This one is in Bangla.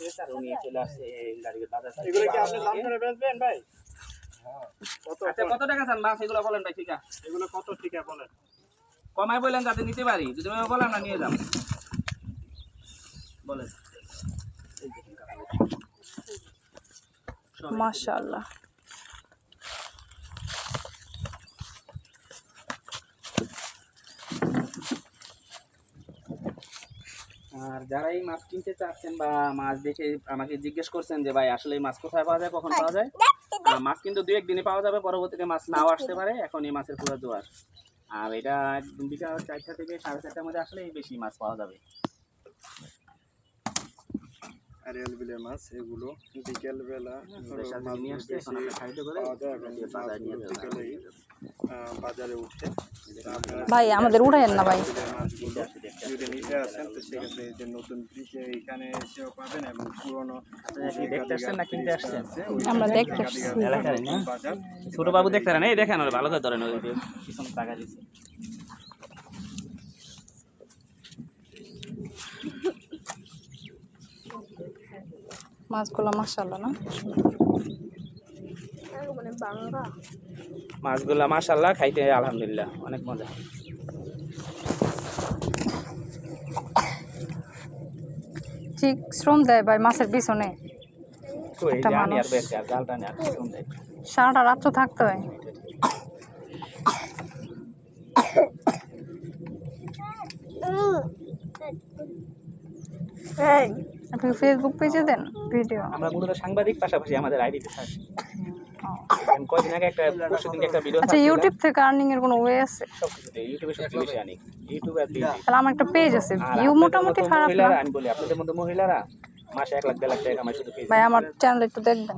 দিয়েছে আর উনি চলে আসছে এই গাড়িতে বাজার থেকে। এগুলো কি আপনি দাম করে বেচবেন ভাই? আচ্ছা কত টাকা চান মাছ এগুলো বলেন ভাই? ঠিক আছে এগুলো কত ঠিকা বলেন? কমাই বলেন যাতে নিতে পারি, যদি বলেন না নিয়ে যাম বলেন। মাশাআল্লাহ আর যারা এই মাছ কিনতে চাচ্ছেন বা মাছ দেখে আমাকে জিজ্ঞেস করছেন যে ভাই আসলে এই মাছ কোথায় পাওয়া যায়, কখন পাওয়া যায়, মাছ কিন্তু 2-1 দিনে পাওয়া যাবে, পরবর্তীতে মাছ নাও আসতে পারে। এখন এই মাছের পুরো জোয়ার, আর এটা একদম বিকাল 4টা থেকে 4:30টার মধ্যে আসলে বেশি মাছ পাওয়া যাবে। আরিয়াল বিলের মাছ এগুলো বিকেল বেলা নিয়ে আসতে এখন আমরা খাইতে করে বাজারে নিয়ে যাবো। বাজারে উঠে ভাই আমাদের উঠায়েন না ভাই। মাছগুলো যদি নিতে আসেন তো সেক্ষেত্রে এই যে নতুন ব্রিজে এখানে এসেও পাবেন এবং পুরনো দেখতে আসছেন না কিনতে আসছেন? আমরা দেখতে আসছি। বাজার ছোট বাবু দেখতে না, এই দেখেন ভালো করে ধরেন, ওই পিছনে টাকা দিচ্ছে। মাছগুলো মাশাআল্লাহ না, মাছগুলা মাশাআল্লাহ খাইতে আলহামদুলিল্লাহ অনেক মজা। ঠিক শ্রম দেয় ভাই মাছের পিছনে। একটা মানুষ সারাটা রাত তো থাকতে হয়। আপনি ফেসবুক পেজে দেন ভিডিও? আমরা মূলত সাংবাদিক, পাশাপাশি আমাদের আইডিতে থাকি। কয়েকদিন আগে একটা পরশুদিনকে একটা ভিডিও। আচ্ছা ইউটিউব থেকে আর্নিং এর কোনো ওয়ে আছে? সবকিছুতে ইউটিউবে সবচেয়ে বেশি আনি, ইউটিউব আর ফেসবুক। তাহলে আমার একটা পেজ আছে, ভিউ মোটামুটি খারাপ না। আমি বলি আপনাদের মতো মহিলারা মাসে 1 লাখ 1.5 লাখ টাকা কামাই শুধু পেজ। ভাই আমার চ্যানেল একটু দেখবেন।